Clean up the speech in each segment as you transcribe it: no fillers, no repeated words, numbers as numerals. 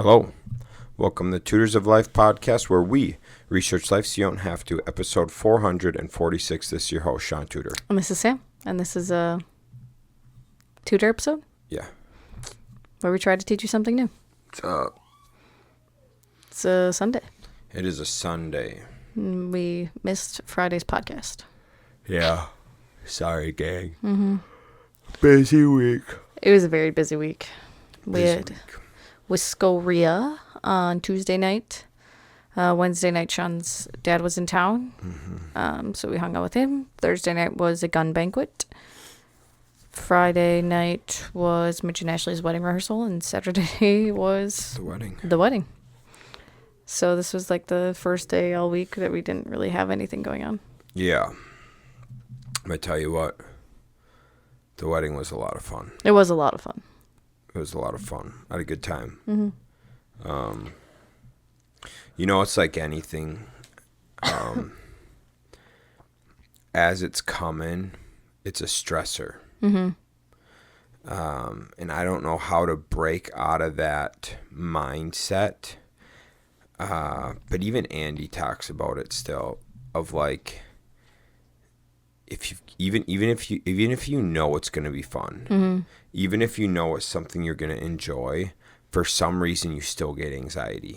Hello. Welcome to Tutors of Life podcast, where we research life so you don't have to. Episode 446. This is your host, Shaun Tutor. And this is Sam. And this is a Tutor episode Yeah. where we try to teach you something new. It's a Sunday. It is a Sunday. We missed Friday's podcast. Yeah. Sorry, gang. Busy week. It was a very busy week. We Busy had week. Whiskeria on Tuesday night. Wednesday night, Sean's dad was in town. So we hung out with him. Thursday night was a gun banquet. Friday night was Mitch and Ashley's wedding rehearsal. And Saturday was The wedding. So this was like the first day all week that we didn't really have anything going on. Yeah. I'm going to tell you what. The wedding was a lot of fun. It was a lot of fun. It was a lot of fun. I had a good time. Mm-hmm. It's like anything. As it's coming, it's a stressor. Mm-hmm. And I don't know how to break out of that mindset. But even Andy talks about it still, of like, even if you know it's going to be fun, even if you know it's something you're going to enjoy, for some reason you still get anxiety.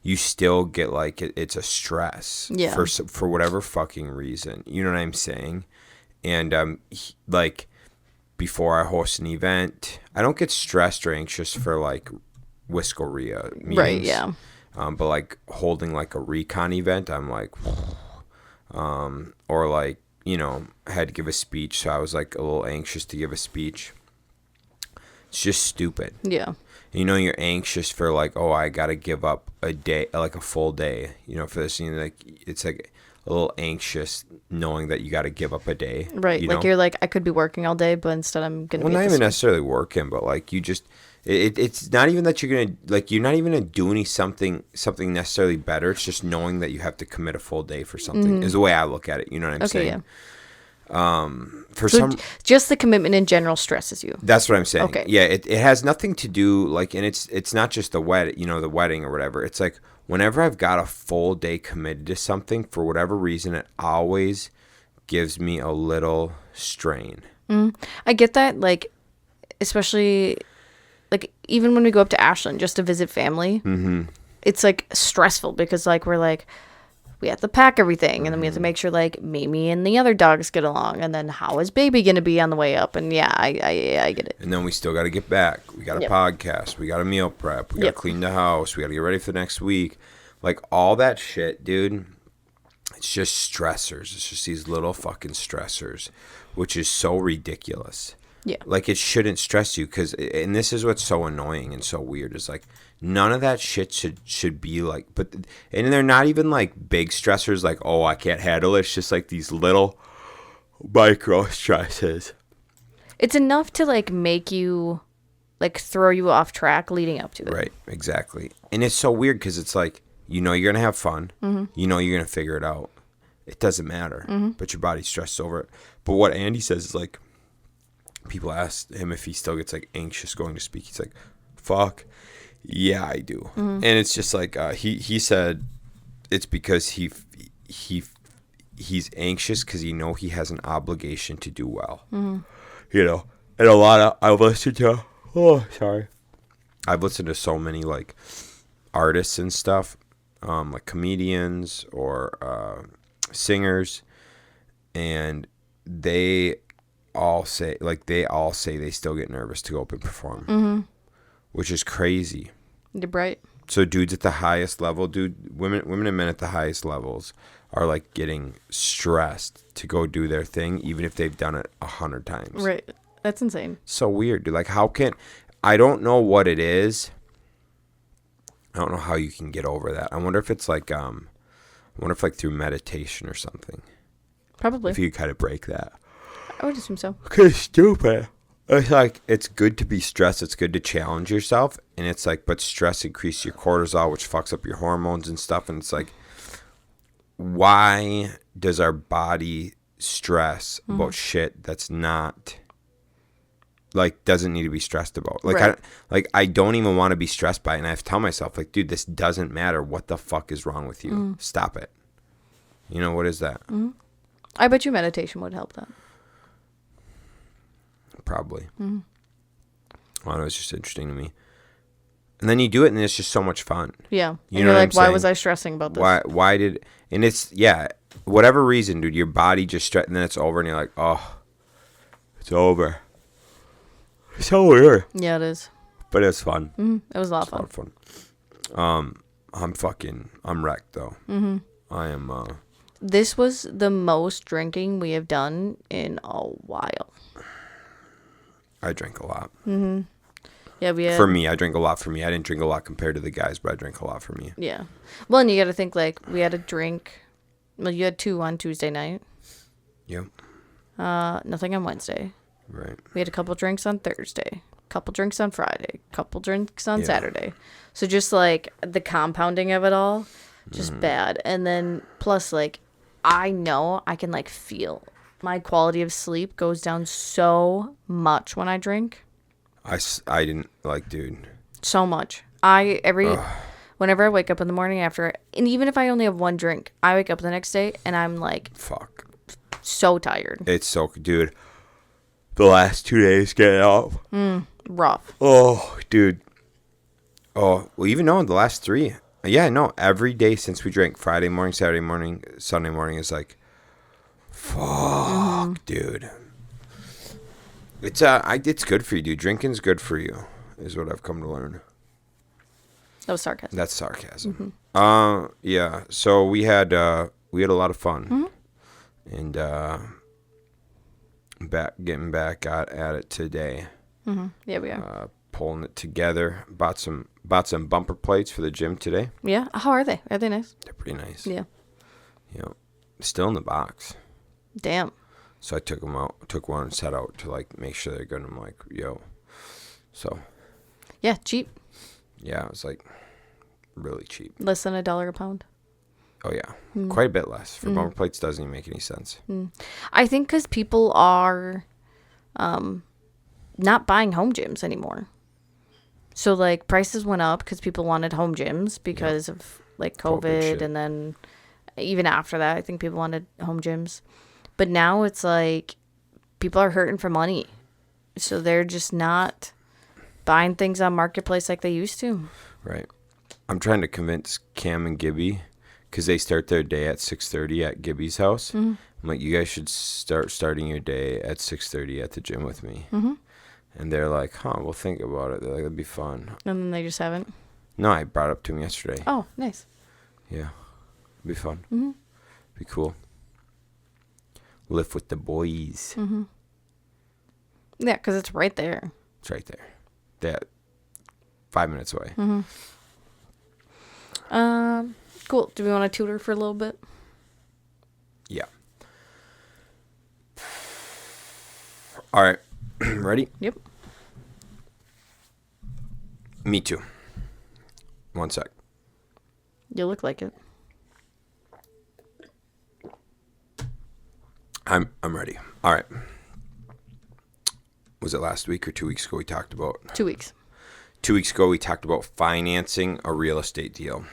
You still get like it's a stress for whatever fucking reason. You know what I'm saying? And like before I host an event, I don't get stressed or anxious for like Whiskeria meetings. Right, yeah. But like holding like a recon event, I'm like, or like, I had to give a speech, so I was like a little anxious to give a speech. It's just stupid. Yeah. You're anxious for like, oh, I got to give up a day, like a full day, for this. Like it's like a little anxious knowing that you got to give up a day. Right. Like you're like, I could be working all day, but instead I'm going to be not even necessarily working, but like you just, it's not even that you're going to, like, you're not even going to do something necessarily better. It's just knowing that you have to commit a full day for something is the way I look at it. You know what I'm saying? Yeah. Just the commitment in general stresses you. That's what I'm saying. Okay. Yeah, it has nothing to do like, and it's not just the wedding or whatever. It's like whenever I've got a full day committed to something, for whatever reason, it always gives me a little strain. I get that, like, especially like even when we go up to Ashland just to visit family, it's like stressful because like we're like, we have to pack everything, and then we have to make sure like Mimi and the other dogs get along, and then how is baby gonna be on the way up? And yeah, I get it. And then we still got to get back. We got a podcast. We got a meal prep. We got to clean the house. We got to get ready for the next week. Like all that shit, dude. It's just stressors. It's just these little fucking stressors, which is so ridiculous. Yeah. Like it shouldn't stress you, and this is what's so annoying and so weird is like none of that shit should be like, and they're not even like big stressors like, oh, I can't handle it. It's just like these little micro stresses. It's enough to like make you like throw you off track leading up to it. Right. Exactly. And it's so weird because it's like, you're going to have fun. You're going to figure it out. It doesn't matter, but your body's stressed over it. But what Andy says is like, people ask him if he still gets like anxious going to speak. He's like, fuck, yeah, I do. And it's just like he said it's because he's anxious because he has an obligation to do well. And a lot of I've listened to so many like artists and stuff, like comedians or singers, and they all say they still get nervous to go up and perform, which is crazy. You're right. So dudes at the highest level, women and men at the highest levels are like getting stressed to go do their thing, even if they've done it 100 times. Right. That's insane. So weird, dude. Like I don't know what it is. I don't know how you can get over that. I wonder if it's like, through meditation or something. Probably. If you kind of break that. I would assume so. Cause stupid. It's like, it's good to be stressed. It's good to challenge yourself. And it's like, but stress increases your cortisol, which fucks up your hormones and stuff. And it's like, why does our body stress about shit that's not like doesn't need to be stressed about. Like Right. I don't even want to be stressed by it. And I have to tell myself, like, dude, this doesn't matter. What the fuck is wrong with you? Stop it. You know, what is that? I bet you meditation would help that. Probably. I don't know, it's just interesting to me. And then you do it, and it's just so much fun. Yeah. You And know you're what like, I'm why saying? was I stressing about this? Why did, and it's, yeah, whatever reason, dude, your body just and then it's over, and you're like, oh, it's over. It's so weird. Yeah, it is. But it's fun. It was a lot It's a lot of fun. of fun. I'm wrecked, though. I am, This was the most drinking we have done in a while. I drink a lot. Yeah, we had, For me, I drink a lot for me. I didn't drink a lot compared to the guys, but I drink a lot for me. Yeah. Well, and you got to think, like, we had a drink. Well, you had 2 on Tuesday night. Yep. Nothing on Wednesday. Right. We had a couple drinks on Thursday. Couple drinks on Friday. Couple drinks on Yeah. Saturday. So just, like, the compounding of it all, just bad. And then, plus, like, I know I can, like, feel my quality of sleep goes down so much when I drink. I didn't, like, dude. So much. Whenever I wake up in the morning after, and even if I only have one drink, I wake up the next day and I'm like Fuck. so tired. It's so, dude. The last 2 days getting up. Rough. Oh, dude. Oh, well, even though the last 3. Yeah, no, every day since we drank, Friday morning, Saturday morning, Sunday morning, is like, fuck, dude. It's good for you, dude. Drinking's good for you, is what I've come to learn. That was sarcasm. That's sarcasm. Yeah. So we had a lot of fun, and getting back at it today. Yeah, we are. Pulling it together. Bought some bumper plates for the gym today. Yeah. How are they? Are they nice? They're pretty nice. Yeah. You know, still in the box. Damn. So I took one and set out to like make sure they're good. I'm like, yo. So Yeah, cheap. yeah, it was like really cheap. Less than $1 a pound. Oh yeah, quite a bit less for bumper plates. Doesn't even make any sense. I think because people are not buying home gyms anymore. So, like, prices went up because people wanted home gyms because of, like, COVID shit. COVID. And then even after that, I think people wanted home gyms. But now it's like people are hurting for money. So they're just not buying things on Marketplace like they used to. Right. I'm trying to convince Cam and Gibby because they start their day at 6:30 at Gibby's house. I'm like, you guys should starting your day at 6:30 at the gym with me. And they're like, huh, we'll think about it. They're like, that'd be fun. And then they just haven't. No, I brought it up to him yesterday. Oh, nice. Yeah. It'd be fun. Be cool. Lift with the boys. Yeah, because it's right there. It's right there. They're 5 minutes away. Cool. Do we want to tutor for a little bit? Yeah. All right. Ready? Yep. Me too. 1 sec. You look like it. I'm ready. All right. Was it last week or 2 weeks ago we talked about? 2 weeks. 2 weeks ago we talked about financing a real estate deal.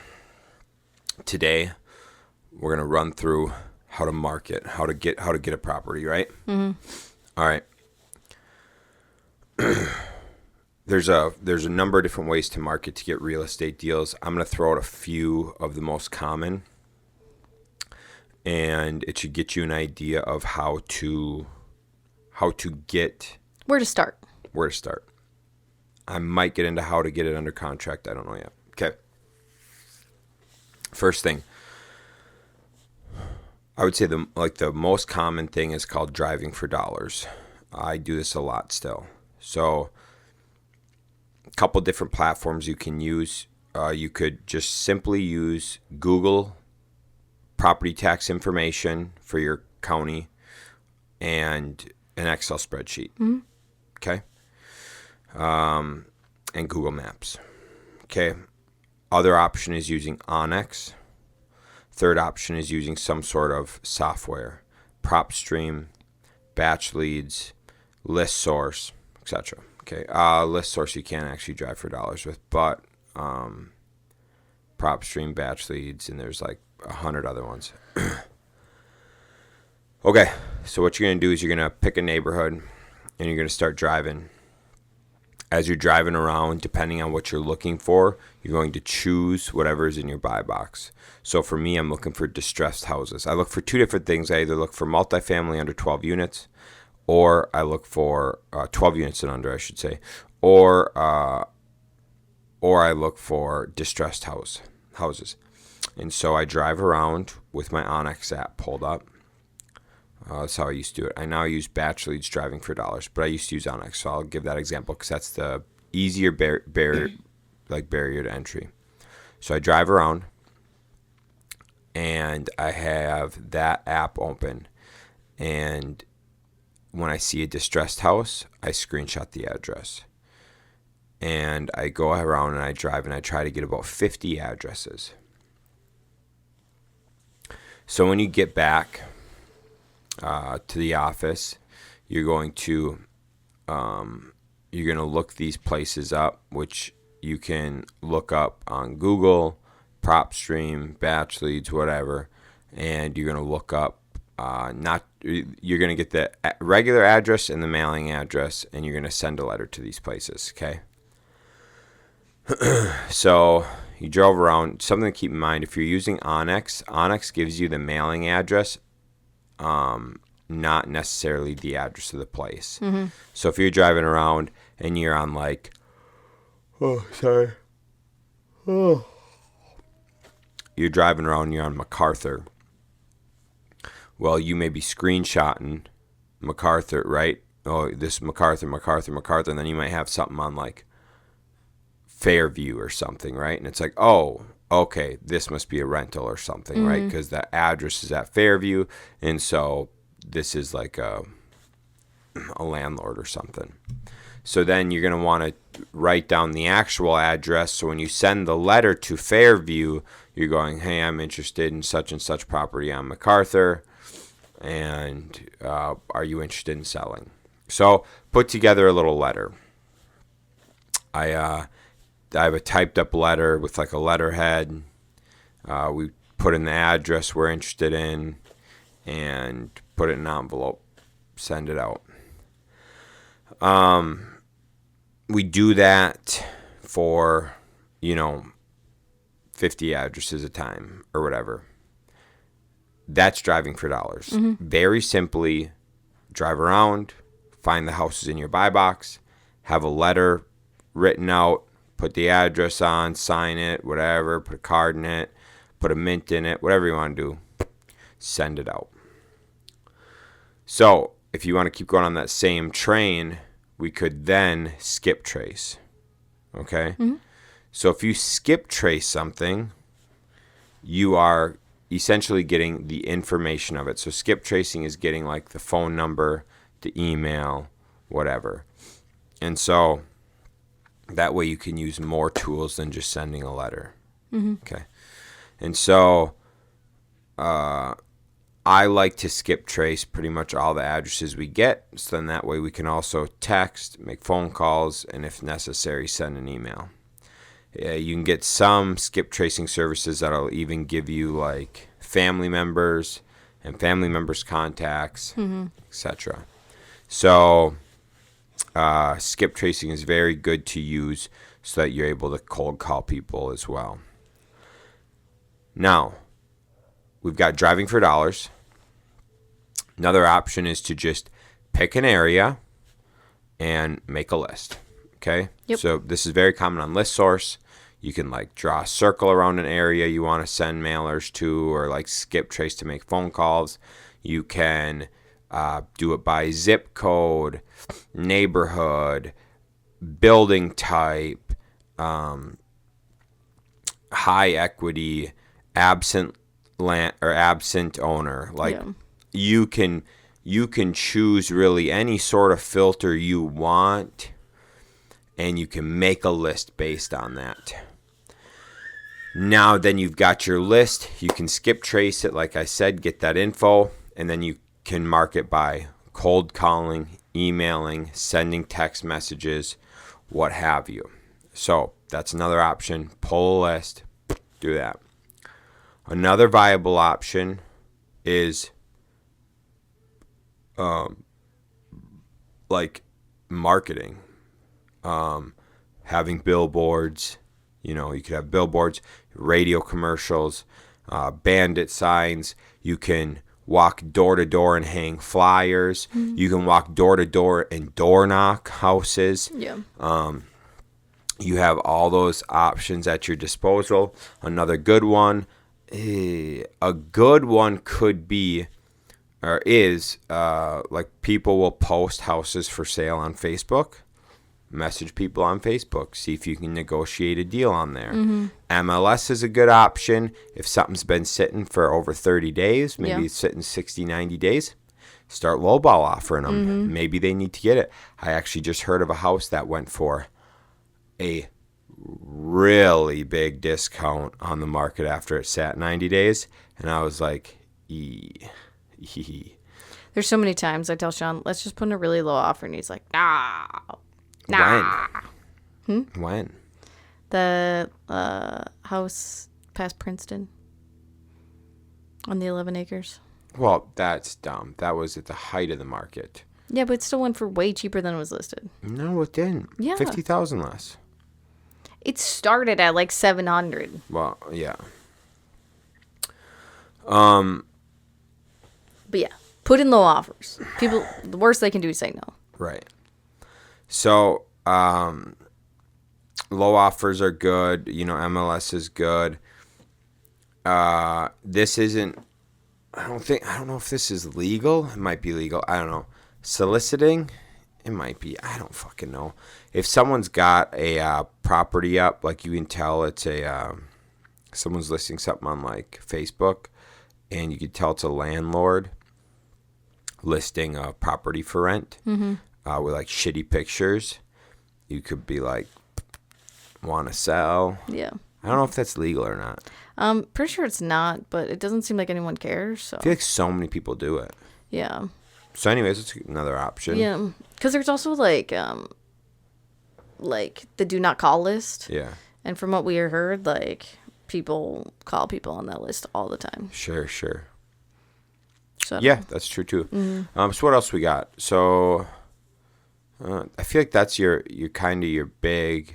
Today we're gonna run through how to market, how to get a property, right? All right. There's a number of different ways to market to get real estate deals. I'm gonna throw out a few of the most common, and it should get you an idea of how to get Where to start? where to start. I might get into how to get it under contract. I don't know yet. Okay. First thing, I would say the most common thing is called driving for dollars. I do this a lot still. So a couple different platforms you can use. You could just simply use Google property tax information for your county and an Excel spreadsheet. Okay. And Google Maps. Okay. Other option is using Onyx. Third option is using some sort of software. PropStream, Batch Leads, List Source, etc. Okay, list source you can't actually drive for dollars with, but prop stream, batch leads, and there's like 100 other ones. Okay, so what you're going to do is you're going to pick a neighborhood and you're going to start driving. As you're driving around, depending on what you're looking for, you're going to choose whatever is in your buy box. So for me, I'm looking for distressed houses. I look for two different things. I either look for multifamily under 12 units, or I look for 12 units and under, I should say, or I look for distressed houses. And so I drive around with my Onyx app pulled up. That's how I used to do it. I now use batch leads driving for dollars, but I used to use Onyx, so I'll give that example because that's the easier barrier to entry. So I drive around, and I have that app open, and when I see a distressed house, I screenshot the address, and I go around and I drive and I try to get about 50 addresses. So when you get back to the office, you're going to look these places up, which you can look up on Google, PropStream, batch leads, whatever, and you're going to look up you're going to get the regular address and the mailing address, and you're going to send a letter to these places. Okay. So you drove around. Something to keep in mind: if you're using Onyx gives you the mailing address, not necessarily the address of the place. Mm-hmm. So if you're driving around and you're on you're driving around, you're on MacArthur. Well, you may be screenshotting MacArthur, right? Oh, this is MacArthur, and then you might have something on like Fairview or something, right? And it's like, oh, okay, this must be a rental or something, right? Because the address is at Fairview, and so this is like a landlord or something. So then you're going to want to write down the actual address. So when you send the letter to Fairview, you're going, hey, I'm interested in such and such property on MacArthur, and are you interested in selling? So put together a little letter. I have a typed up letter with like a letterhead. We put in the address we're interested in and put it in an envelope, send it out. We do that for, 50 addresses a time or whatever. That's driving for dollars. Mm-hmm. Very simply, drive around, find the houses in your buy box, have a letter written out, put the address on, sign it, whatever, put a card in it, put a mint in it, whatever you want to do, send it out. So if you want to keep going on that same train, we could then skip trace. Okay? Mm-hmm. So if you skip trace something, you are essentially getting the information of it. So skip tracing is getting like the phone number, the email, whatever. And so that way you can use more tools than just sending a letter. Mm-hmm. Okay. And so I like to skip trace pretty much all the addresses we get. So then that way we can also text, make phone calls, and if necessary, send an email. You can get some skip tracing services that'll even give you like family members and family members' contacts, etc. So skip tracing is very good to use so that you're able to cold call people as well. Now, we've got driving for dollars. Another option is to just pick an area and make a list. Okay? Yep. So this is very common on ListSource. You can like draw a circle around an area you want to send mailers to, or like skip trace to make phone calls. You can do it by zip code, neighborhood, building type, high equity, absent land or absent owner. Like you can choose really any sort of filter you want, and you can make a list based on that. Now then you've got your list, you can skip trace it, like I said, get that info, and then you can mark it by cold calling, emailing, sending text messages, what have you. So that's another option. Pull a list. Do that. Another viable option is like marketing. Having billboards. You could have billboards, radio commercials, bandit signs. You can walk door to door and hang flyers. Mm-hmm. You can walk door to door and door knock houses. Yeah. You have all those options at your disposal. Another good one, a good one could be, or is, like people will post houses for sale on Facebook. Message people on Facebook. See if you can negotiate a deal on there. Mm-hmm. MLS is a good option. If something's been sitting for over 30 days, maybe it's sitting 60, 90 days, start lowball offering them. Mm-hmm. Maybe they need to get it. I actually just heard of a house that went for a really big discount on the market after it sat 90 days. And I was like, There's so many times I tell Shaun, let's just put in a really low offer. And he's like, nah. When? The house past Princeton on the 11 acres. Well, that's dumb. That was at the height of the market. Yeah, but it still went for way cheaper than it was listed. No, it didn't. Yeah. 50,000 less. It started at like 700. Well, yeah. But yeah, put in low offers. People, the worst they can do is say no. Right. So, low offers are good. MLS is good. This isn't, I don't know if this is legal. It might be legal. I don't know. Soliciting, it might be. I don't fucking know. If someone's got a property up, like you can tell it's someone's listing something on like Facebook, and you can tell it's a landlord listing a property for rent. Mm-hmm. With like shitty pictures, you could be like, want to sell. Yeah. I don't know if that's legal or not. Pretty sure it's not, but it doesn't seem like anyone cares. So I feel like so many people do it. Yeah. So anyways, it's another option. Yeah. Because there's also like the do not call list. Yeah. And from what we heard, like people call people on that list all the time. Sure. So yeah, that's true too. Mm-hmm. So what else we got? So I feel like that's your kind of your big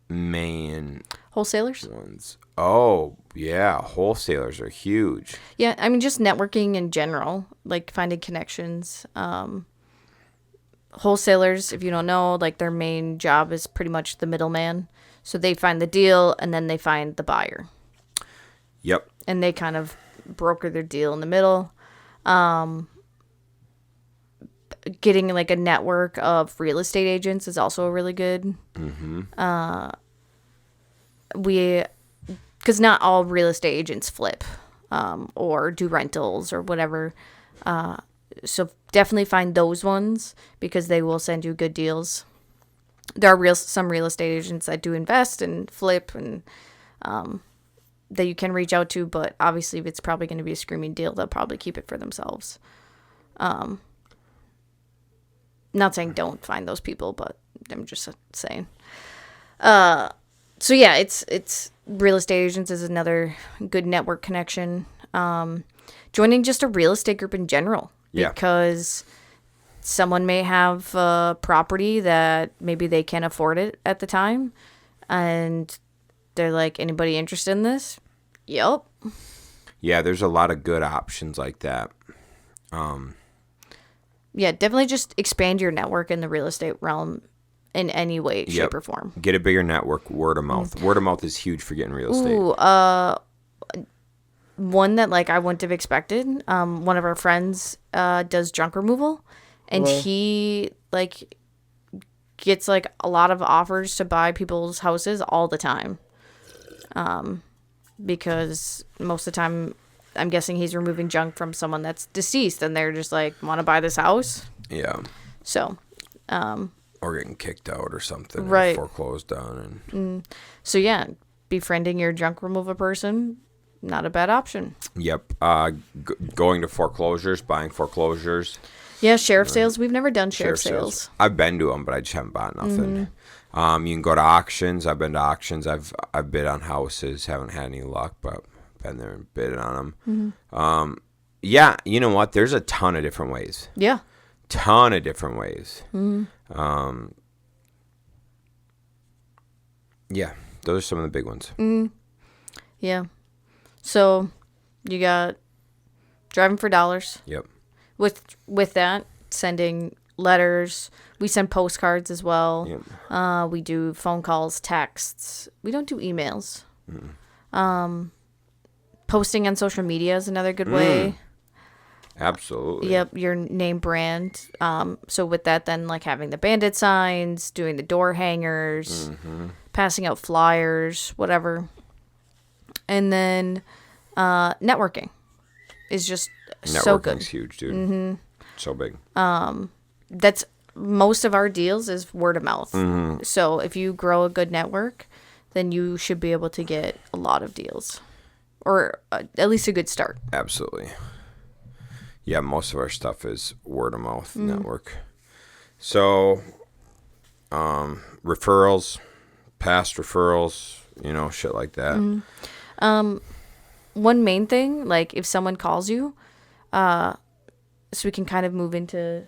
main wholesalers ones. Oh yeah, wholesalers are huge. Yeah, I mean just networking in general, like finding connections. Wholesalers, if you don't know, like their main job is pretty much the middleman. So they find the deal and then they find the buyer. Yep. And they kind of broker their deal in the middle. Getting like a network of real estate agents is also really good. Mm-hmm. Because not all real estate agents flip or do rentals or whatever. So definitely find those ones because they will send you good deals. There are some real estate agents that do invest and flip and that you can reach out to, but obviously if it's probably going to be a screaming deal, they'll probably keep it for themselves. Not saying don't find those people, but I'm just saying. So yeah, it's real estate agents is another good network connection. Joining just a real estate group in general. Yeah. Because someone may have a property that maybe they can't afford it at the time. And they're like, anybody interested in this? Yep. Yeah, there's a lot of good options like that. Yeah, definitely just expand your network in the real estate realm in any way, shape, or form. Get a bigger network, word of mouth. Word of mouth is huge for getting real estate. Ooh, one that like I wouldn't have expected. One of our friends does junk removal, and he like gets like a lot of offers to buy people's houses all the time. Because most of the time, I'm guessing he's removing junk from someone that's deceased, and they're just like, want to buy this house? Yeah. So, or getting kicked out or something, right? Or foreclosed on, and so yeah, befriending your junk removal person, not a bad option. Yep. Going to foreclosures, buying foreclosures. Yeah, sheriff sales. We've never done sheriff sales. I've been to them, but I just haven't bought nothing. You can go to auctions. I've been to auctions. I've bid on houses. Haven't had any luck, but been there and bid on them. Yeah, you know what? There's a ton of different ways. Yeah. Ton of different ways. Yeah, those are some of the big ones. Yeah. So you got driving for dollars. Yep. With that, sending letters. We send postcards as well. Yep. We do phone calls, texts. We don't do emails. Posting on social media is another good way. Absolutely. Yep, your name brand. So with that, then like having the bandit signs, doing the door hangers, passing out flyers, whatever. And then networking is just so good. Networking's huge, dude. So big. That's most of our deals is word of mouth. So if you grow a good network, then you should be able to get a lot of deals, or at least a good start. Absolutely. Yeah, most of our stuff is word of mouth network. So, referrals, past referrals, shit like that. One main thing, like if someone calls you, so we can kind of move into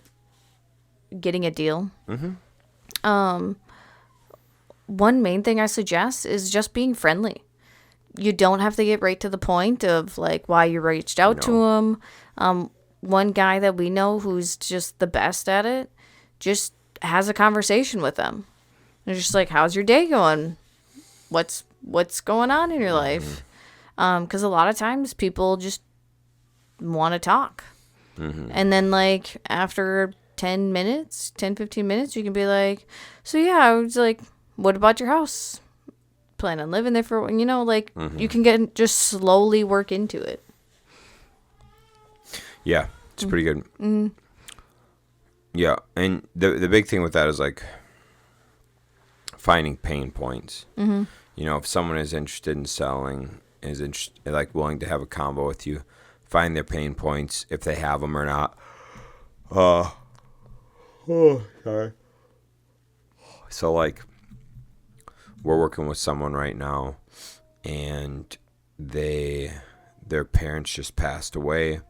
getting a deal. One main thing I suggest is just being friendly. You don't have to get right to the point of like why you reached out to them. One guy that we know who's just the best at it just has a conversation with them. They're just like, how's your day going? What's going on in your life? Because a lot of times people just want to talk. And then like after 15 minutes, you can be like, so yeah, I was like, what about your house? Plan on living there for, you can just slowly work into it. Yeah, it's pretty good. Yeah, and the big thing with that is like finding pain points. If someone is interested in selling, like willing to have a convo with you, find their pain points, if they have them or not. Sorry. So like, we're working with someone right now, and their parents just passed away.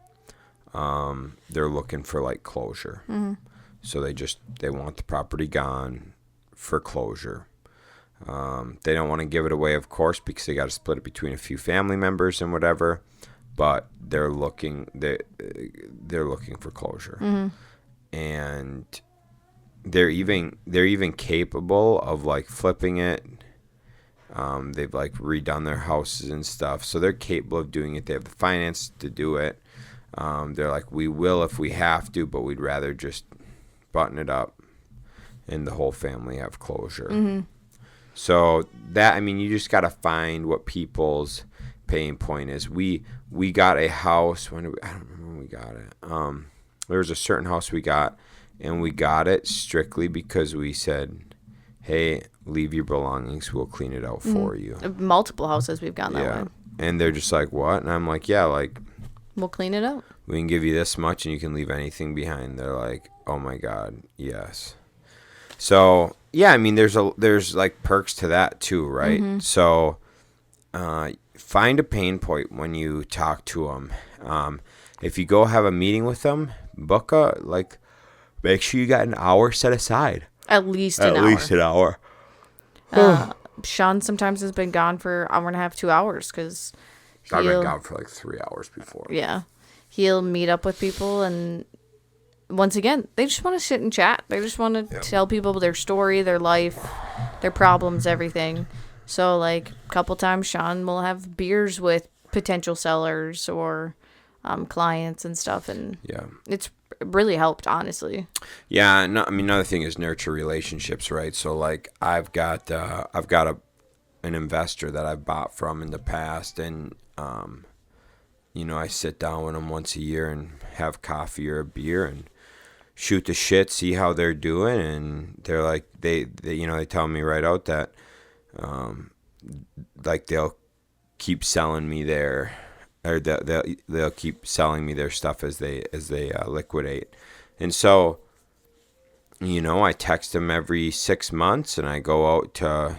They're looking for like closure. So they want the property gone for closure. They don't want to give it away, of course, because they got to split it between a few family members and whatever. But they're looking for closure, and they're even capable of like flipping it. They've like redone their houses and stuff, so they're capable of doing it. They have the finance to do it. They're like, we will if we have to, but we'd rather just button it up and the whole family have closure. So that, you just got to find what people's pain point is. We got a house, I don't remember when we got it. There was a certain house we got, and we got it strictly because we said, hey, leave your belongings, we'll clean it out for you. Multiple houses we've gotten that way. And they're just like, what? And I'm like, yeah, like, we'll clean it out. We can give you this much and you can leave anything behind. They're like, oh my God, yes. So yeah, there's like perks to that too, right? So find a pain point when you talk to them. If you go have a meeting with them, make sure you got an hour set aside. At least an hour. Shaun sometimes has been gone for an hour and a half, 2 hours, because I've been gone for like 3 hours before. Yeah. He'll meet up with people, and once again, they just want to sit and chat. They just want to tell people their story, their life, their problems, everything. So, like, a couple times, Shaun will have beers with potential sellers or clients and stuff, and it's really helped, honestly. Yeah, no, another thing is nurture relationships, right? So, like, I've got an investor that I've bought from in the past, and I sit down with them once a year and have coffee or a beer and shoot the shit, see how they're doing, and they're like, they tell me right out that like they'll keep selling me they'll keep selling me their stuff as they liquidate. And so, I text them every 6 months, and I go out to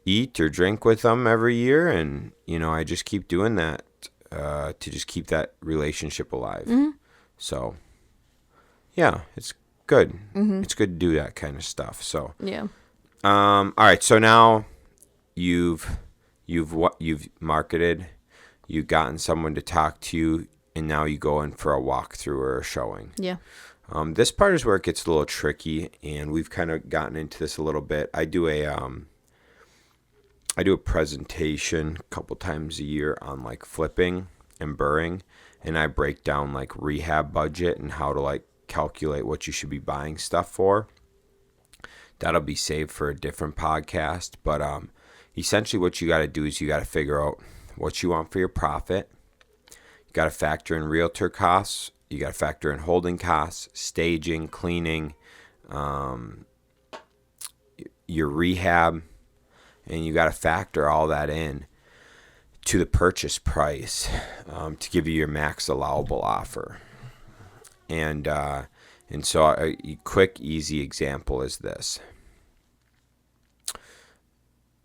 eat or drink with them every year, and I just keep doing that to just keep that relationship alive. So yeah, it's good. It's good to do that kind of stuff. So Yeah. all right, so now you've marketed, you've gotten someone to talk to you, and now you go in for a walkthrough or a showing. Yeah. This part is where it gets a little tricky, and we've kind of gotten into this a little bit. I do a presentation a couple times a year on like flipping and burring, and I break down like rehab budget and how to like calculate what you should be buying stuff for. That'll be saved for a different podcast, but essentially what you got to do is you got to figure out what you want for your profit. You got to factor in realtor costs. You got to factor in holding costs, staging, cleaning, your rehab, and you got to factor all that in to the purchase price to give you your max allowable offer. And so a quick, easy example is this.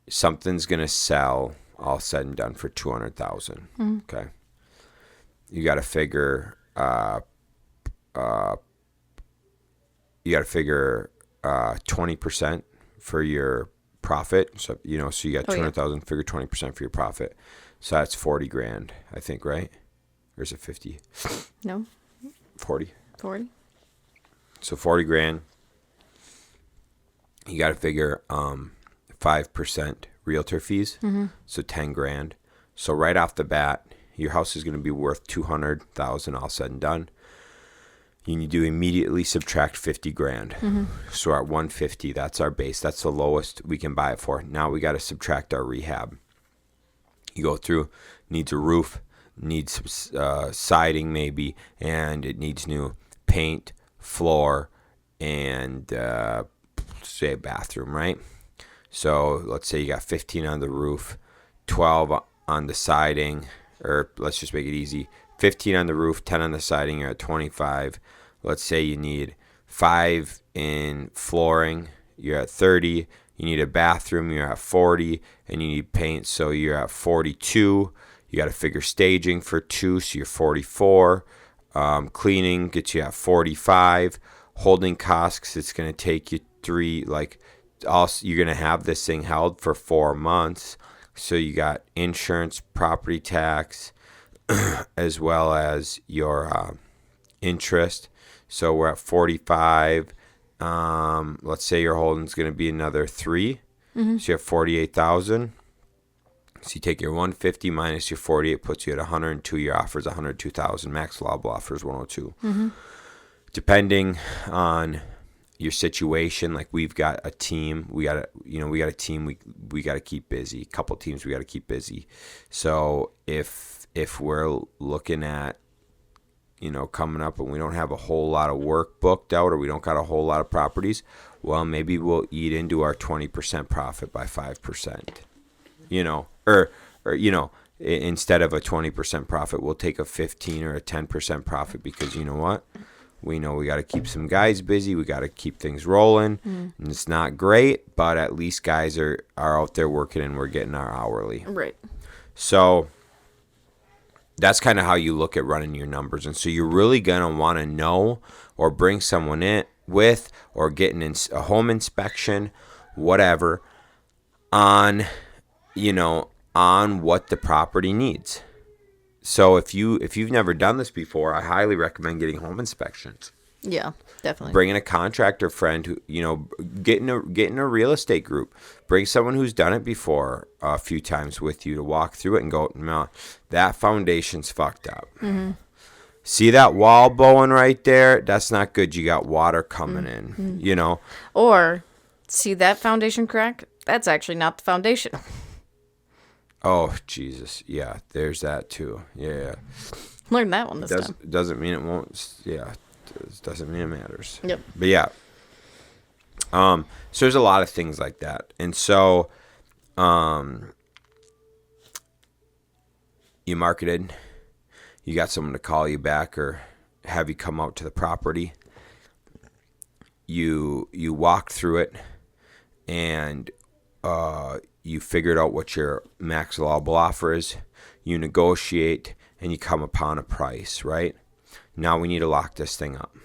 Something's going to sell, all said and done, for $200,000. Okay. You got to figure 20% for your profit. So so you got 200,000. Figure 20% for your profit. So that's $40,000, I think, right? Or is it 50? No. 40. So $40,000. You got to figure 5% realtor fees. So $10,000. So right off the bat, your house is going to be worth $200,000 all said and done. You need to immediately subtract $50,000. So we're at $150. That's our base. That's the lowest we can buy it for. Now we got to subtract our rehab. You go through, needs a roof, needs siding maybe, and it needs new paint, floor, and say a bathroom, right? So let's say you got 15 on the roof, 12 on the siding, or let's just make it easy. 15 on the roof, 10 on the siding, you're at 25. Let's say you need 5 in flooring, you're at 30. You need a bathroom, you're at 40. And you need paint, so you're at 42. You got to figure staging for 2, so you're 44. Cleaning gets you at 45. Holding costs, 'cause it's going to take you 3, you're going to have this thing held for 4 months. So you got insurance, property tax, as well as your interest. So we're at 45. Let's say your holding's going to be another 3. So you have 48,000. So you take your 150 minus your 48, puts you at 102. Your offer is 102,000. Max allowable offer is 102. Depending on your situation, like we've got a team, we got a team we got to keep busy. A couple teams we got to keep busy. So if we're looking at coming up and we don't have a whole lot of work booked out, or we don't got a whole lot of properties, well, maybe we'll eat into our 20% profit by 5%. Or instead of a 20% profit, we'll take a 15 or a 10% profit, because you know what? We know we got to keep some guys busy. We got to keep things rolling. And it's not great, but at least guys are out there working, and we're getting our hourly. Right. So that's kind of how you look at running your numbers. And so you're really going to want to know, or bring someone in with, or getting a home inspection, whatever, on what the property needs. So if you've never done this before, I highly recommend getting home inspections. Yeah, definitely. Bringing a contractor friend who, getting a real estate group. Bring someone who's done it before a few times with you to walk through it and go, no, that foundation's fucked up. See that wall bowing right there? That's not good. You got water coming in, Or see that foundation crack? That's actually not the foundation. Oh, Jesus. Yeah, there's that too. Yeah. Learned that one this time. Doesn't mean it won't. Yeah, doesn't mean it matters. Yep. But yeah. So there's a lot of things like that. And so you marketed, you got someone to call you back or have you come out to the property. you walk through it, and you figured out what your max allowable offer is. You negotiate, and you come upon a price, right? Now we need to lock this thing up.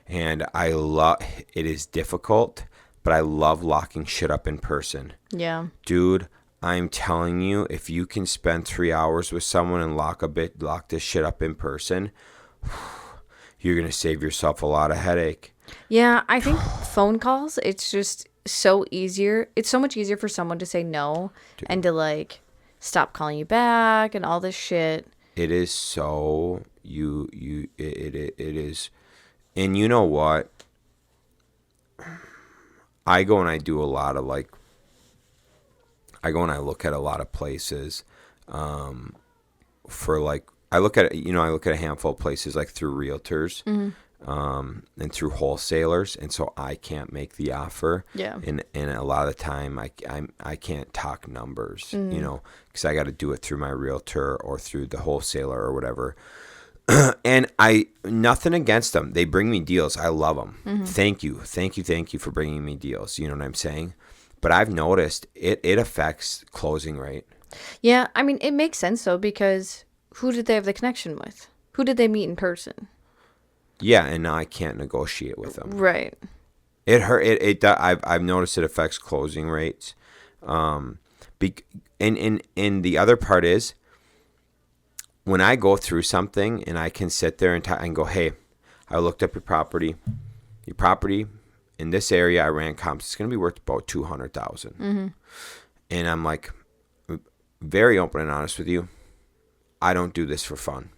And I love it. Is difficult, but I love locking shit up in person. Yeah. Dude, I'm telling you, if you can spend 3 hours with someone and lock this shit up in person, you're going to save yourself a lot of headache. Yeah, I think phone calls, it's just so easier. It's so much easier for someone to say no and to like stop calling you back and all this shit. It is so it is. And you know what? I go and I do a lot of like, I go and I look at a lot of places for like, I look at a handful of places like through realtors and through wholesalers. And so I can't make the offer. Yeah. And a lot of the time I can't talk numbers, because I got to do it through my realtor or through the wholesaler or whatever. And nothing against them. They bring me deals. I love them. Thank you for bringing me deals. You know what I'm saying? But I've noticed it affects closing rate. Yeah, I mean, it makes sense though, because who did they have the connection with? Who did they meet in person? Yeah, and now I can't negotiate with them. Right. It hurt. I've noticed it affects closing rates. And the other part is, when I go through something and I can sit there and go, hey, I looked up your property in this area, I ran comps, it's going to be worth about $200,000. And I'm like, very open and honest with you. I don't do this for fun.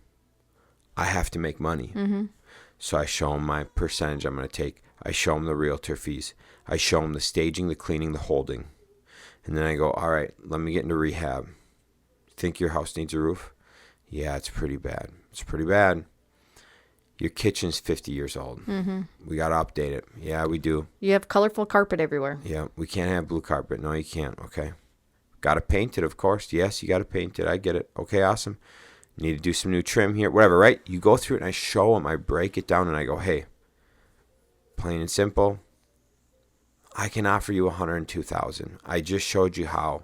I have to make money. So I show them my percentage I'm going to take. I show them the realtor fees. I show them the staging, the cleaning, the holding. And then I go, all right, let me get into rehab. Think your house needs a roof? Yeah, it's pretty bad. Your kitchen's 50 years old. We got to update it. Yeah, we do. You have colorful carpet everywhere. Yeah, we can't have blue carpet. No, you can't. Okay. Got to paint it, of course. Yes, you got to paint it. I get it. Okay, awesome. Need to do some new trim here. Whatever, right? You go through it and I show them. I break it down and I go, hey, plain and simple, I can offer you $102,000. I just showed you how.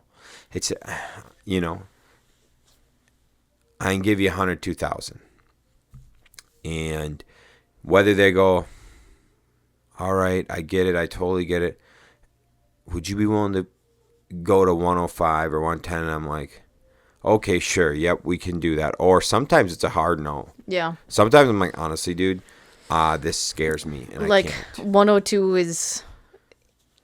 It's, I can give you $102,000. And whether they go, all right, I get it, I totally get it. Would you be willing to go to 105 or 110? And I'm like, okay, sure, yep, we can do that. Or sometimes it's a hard no. Yeah. Sometimes I'm like, honestly, dude, this scares me, and like, I can't. 102 is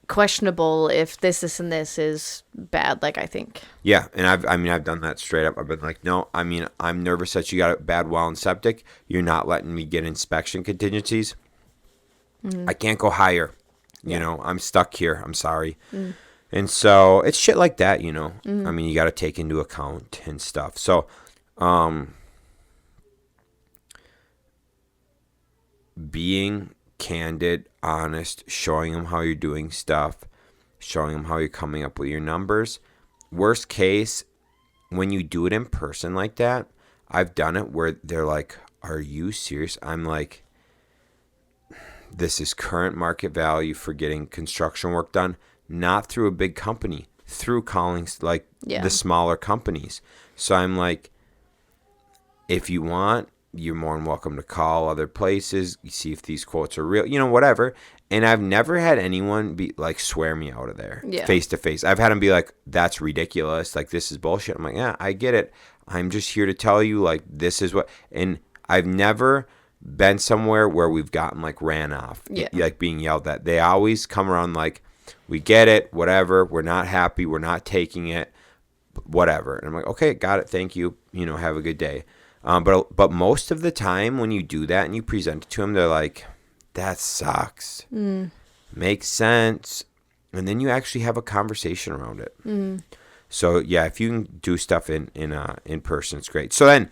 questionable if this and this is bad, like, I think. Yeah, and I've done that straight up. I've been like, no, I'm nervous that you got a bad well and septic. You're not letting me get inspection contingencies. I can't go higher. You know, I'm stuck here. I'm sorry. And so it's shit like that, you got to take into account and stuff. So, being candid, honest, showing them how you're doing stuff, showing them how you're coming up with your numbers. Worst case, when you do it in person like that, I've done it where they're like, are you serious? I'm like, this is current market value for getting construction work done, not through a big company, through calling like the smaller companies. So I'm like, if you want, you're more than welcome to call other places, see if these quotes are real, whatever. And I've never had anyone be like, swear me out of there face to face. I've had them be like, that's ridiculous. Like, this is bullshit. I'm like, yeah, I get it. I'm just here to tell you, like, this is what, and I've never been somewhere where we've gotten like ran off, like being yelled at. They always come around like, we get it, whatever. We're not happy. We're not taking it, whatever. And I'm like, okay, got it. Thank you. Have a good day. But most of the time when you do that and you present it to them, they're like, that sucks. Makes sense. And then you actually have a conversation around it. So yeah, if you can do stuff in person, it's great. So then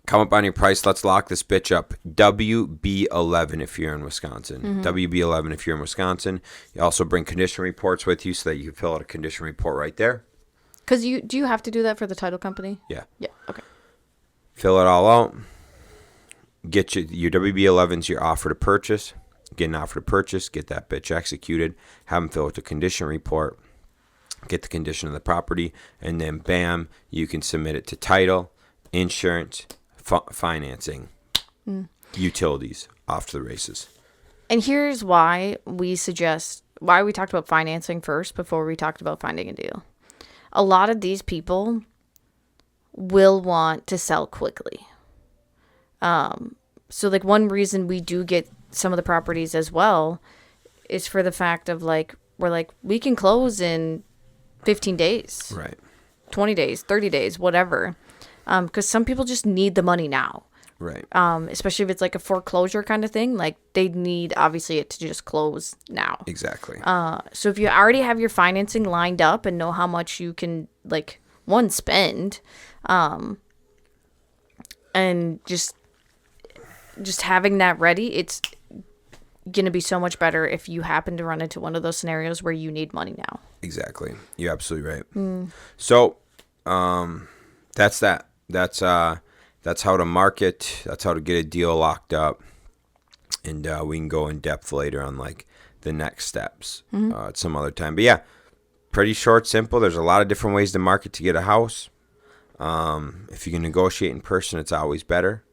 come up on your price. Let's lock this bitch up. WB11 if you're in Wisconsin. WB11 if you're in Wisconsin. You also bring condition reports with you so that you can fill out a condition report right there. Because do you have to do that for the title company? Yeah. Yeah. Okay. Fill it all out. Get your WB11's your offer to purchase. get an offer to purchase, get that bitch executed, have them fill out the condition report, get the condition of the property, and then bam, you can submit it to title, insurance, financing, utilities, off to the races. And here's why we talked about financing first before we talked about finding a deal. A lot of these people will want to sell quickly. So like one reason we do get some of the properties as well is for the fact of like, we're like, we can close in 15 days, right? 20 days, 30 days, whatever. Because some people just need the money now. Right. Especially if it's like a foreclosure kind of thing, like they need obviously it to just close now. Exactly. So if you already have your financing lined up and know how much you can like spend, and just having that ready, it's gonna be so much better if you happen to run into one of those scenarios where you need money now. Exactly. You're absolutely right. So, that's that. That's how to market. That's how to get a deal locked up. And we can go in depth later on like the next steps at some other time. But yeah, pretty short, simple. There's a lot of different ways to market to get a house. If you can negotiate in person, it's always better.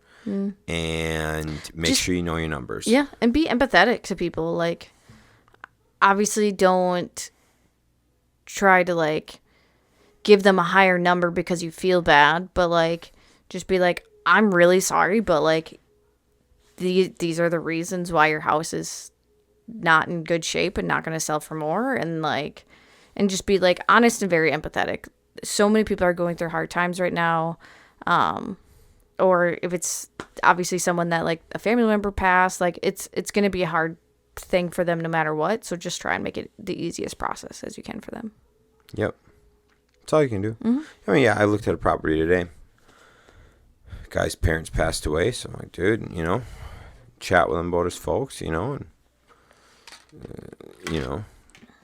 And make sure you know your numbers. Yeah, and be empathetic to people. Like, obviously don't try to like give them a higher number because you feel bad, but like just be like, I'm really sorry, but like these are the reasons why your house is not in good shape and not going to sell for more, and just be like honest and very empathetic. So many people are going through hard times right now. Or if it's obviously someone that like a family member passed, like it's going to be a hard thing for them no matter what. So just try and make it the easiest process as you can for them. Yep. That's all you can do. I mean, yeah, I looked at a property today. Guy's parents passed away. So I'm like, dude, chat with him about his folks, and,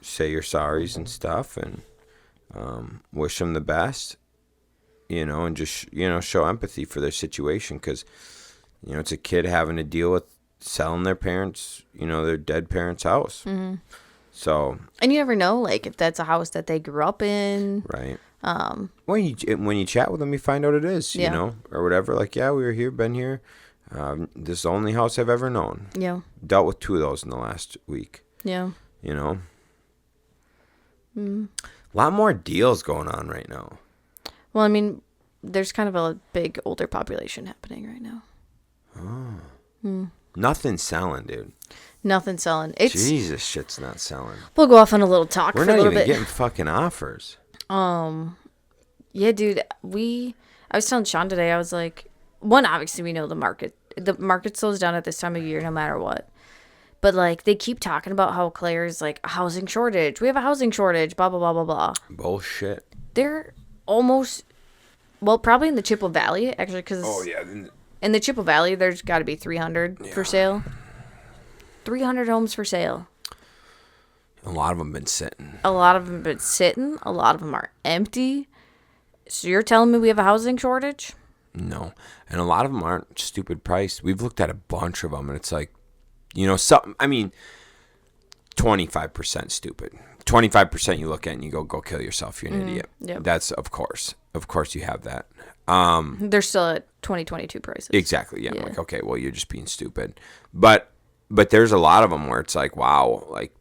say your sorries and stuff and wish them the best. And just, show empathy for their situation because, it's a kid having to deal with selling their parents, their dead parents' house. So. And you never know, like, if that's a house that they grew up in. Right. When you chat with them, you find out it is, or whatever. Like, yeah, we were here, been here. This is the only house I've ever known. Yeah. Dealt with 2 of those in the last week. Yeah. A lot more deals going on right now. Well, I mean, there's kind of a big older population happening right now. Oh. Nothing's selling, dude. Nothing's selling. Jesus, shit's not selling. We'll go off on a little talk for a little bit. We're not even getting fucking offers. Yeah, dude. I was telling Shaun today, I was like, one, obviously we know the market slows down at this time of year no matter what. But like they keep talking about how Claire's like a housing shortage. We have a housing shortage, blah, blah, blah, blah, blah. Bullshit. They're almost, well, probably in the Chippewa Valley, actually, because in the Chippewa Valley, there's got to be 300 for sale. 300 homes for sale. A lot of them been sitting. A lot of them are empty. So you're telling me we have a housing shortage? No. And a lot of them aren't stupid priced. We've looked at a bunch of them, and it's like, 25% stupid. 25% you look at and you go kill yourself. You're an idiot. Yep. That's, of course you have that. They're still at 2022 prices. Exactly. Yeah. I'm like, okay, well, you're just being stupid. But there's a lot of them where it's like, wow, like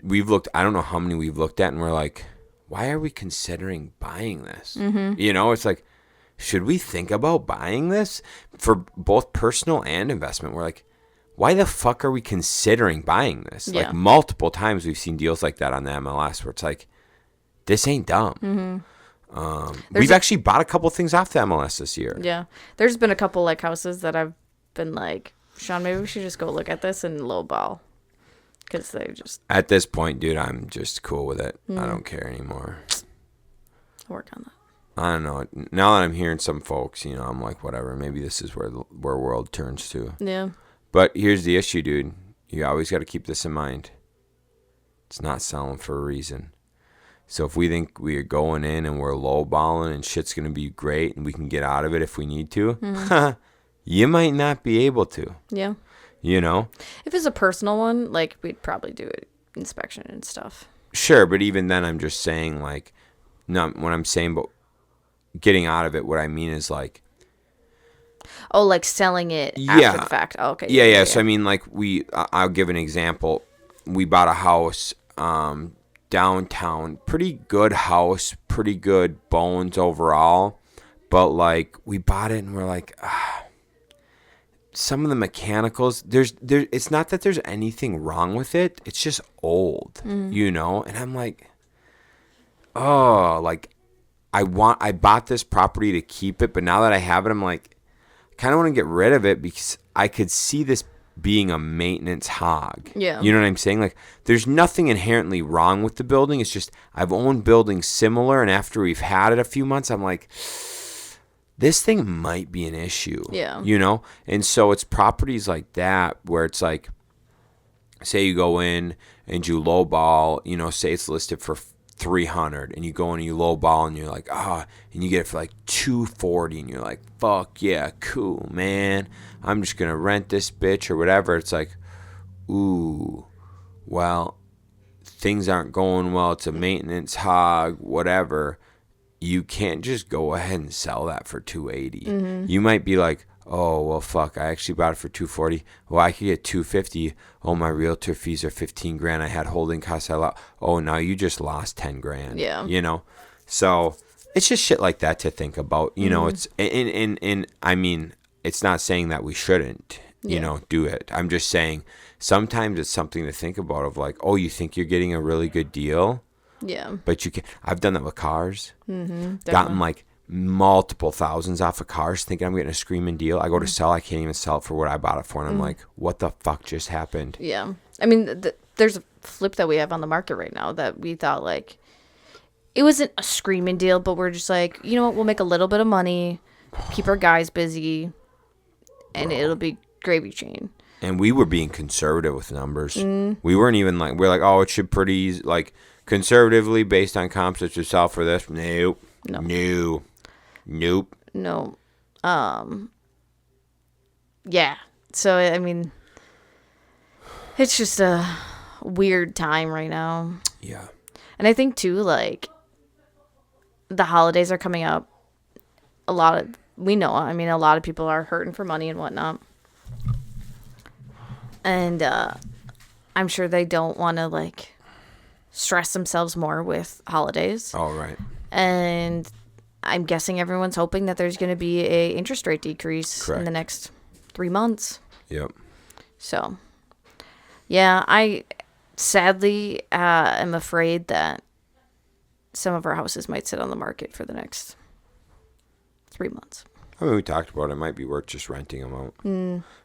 we've looked, I don't know how many we've looked at and we're like, why are we considering buying this? It's like, should we think about buying this for both personal and investment? We're like, why the fuck are we considering buying this? Yeah. Like multiple times we've seen deals like that on the MLS where it's like, this ain't dumb. We've actually bought a couple things off the MLS this year. Yeah. There's been a couple like houses that I've been like, Shaun, maybe we should just go look at this and lowball. Because they just. At this point, dude, I'm just cool with it. I don't care anymore. I'll work on that. I don't know. Now that I'm hearing some folks, I'm like, whatever. Maybe this is where world turns to. Yeah. But here's the issue, dude. You always got to keep this in mind. It's not selling for a reason. So if we think we're going in and we're lowballing and shit's going to be great and we can get out of it if we need to, you might not be able to. Yeah. You know? If it's a personal one, like, we'd probably do an inspection and stuff. Sure, but even then, I'm just saying, like, not what I'm saying, but getting out of it, what I mean is, like, Oh, like selling it Yeah. after the fact. Oh, okay. yeah. So, I mean, like, I'll give an example. We bought a house downtown. Pretty good house, pretty good bones overall. But, like, we bought it and we're like, some of the mechanicals, it's not that there's anything wrong with it. It's just old, you know? And I'm like, oh, like, I bought this property to keep it, but now that I have it, I'm like, I kind of want to get rid of it because I could see this being a maintenance hog. Yeah. You know what I'm saying? Like, there's nothing inherently wrong with the building. It's just I've owned buildings similar, and after we've had it a few months, I'm like, this thing might be an issue. Yeah. You know? And so it's properties like that where it's like, say you go in and you lowball, you know, say it's listed for 300 and you go in and you lowball and you're like, and you get it for like 240 and you're like, fuck yeah, cool, man. I'm just going to rent this bitch or whatever. It's like, ooh, well, things aren't going well. It's a maintenance hog, whatever. You can't just go ahead and sell that for 280. You might be like, oh, well, fuck, I actually bought it for 240. Well, I could get 250. Oh, my realtor fees are 15 grand. I had holding costs. Oh, now you just lost 10 grand. Yeah. You know? So it's just shit like that to think about. You know, it's, and I mean, it's not saying that we shouldn't, you know, do it. I'm just saying sometimes it's something to think about of like, oh, you think you're getting a really good deal? Yeah. But you can. I've done that with cars. Definitely. Gotten like multiple thousands off of cars thinking I'm getting a screaming deal. I go to sell, I can't even sell it for what I bought it for, and I'm like, what the fuck just happened? Yeah. I mean, there's a flip that we have on the market right now that we thought, like, it wasn't a screaming deal, but we're just like, you know what, we'll make a little bit of money, keep our guys busy, and it'll be gravy chain. And we were being conservative with numbers. We weren't even like, we're like, oh, it should pretty easy, like, conservatively based on comps, it should sell for this. Nope. No. Yeah. So, I mean, it's just a weird time right now. Yeah. And I think, too, like, the holidays are coming up. A lot of people are hurting for money and whatnot. And I'm sure they don't want to, like, stress themselves more with holidays. Oh, right. And I'm guessing everyone's hoping that there's going to be a interest rate decrease in the next 3 months. Yep. So, yeah, I sadly am afraid that some of our houses might sit on the market for the next 3 months. I mean, we talked about it. It might be worth just renting them out.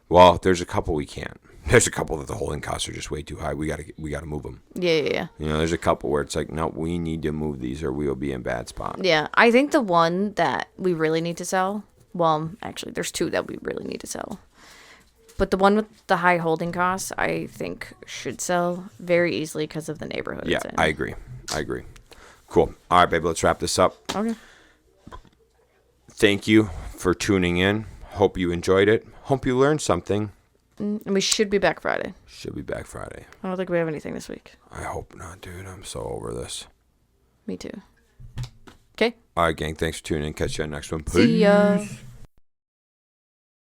Well, there's a couple we can't. There's a couple that the holding costs are just way too high. We gotta move them. Yeah. You know, there's a couple where it's like, no, we need to move these or we will be in bad spot. Yeah, I think the one that we really need to sell, well, actually, there's two that we really need to sell. But the one with the high holding costs, I think, should sell very easily because of the neighborhood Yeah, it's in. I agree. Cool. All right, babe, let's wrap this up. Okay. Thank you for tuning in. Hope you enjoyed it. Hope you learned something. And we should be back Friday. Should be back Friday. I don't think we have anything this week. I hope not, dude. I'm so over this. Me too. Okay. All right, gang. Thanks for tuning in. Catch you on the next one. Peace. See ya.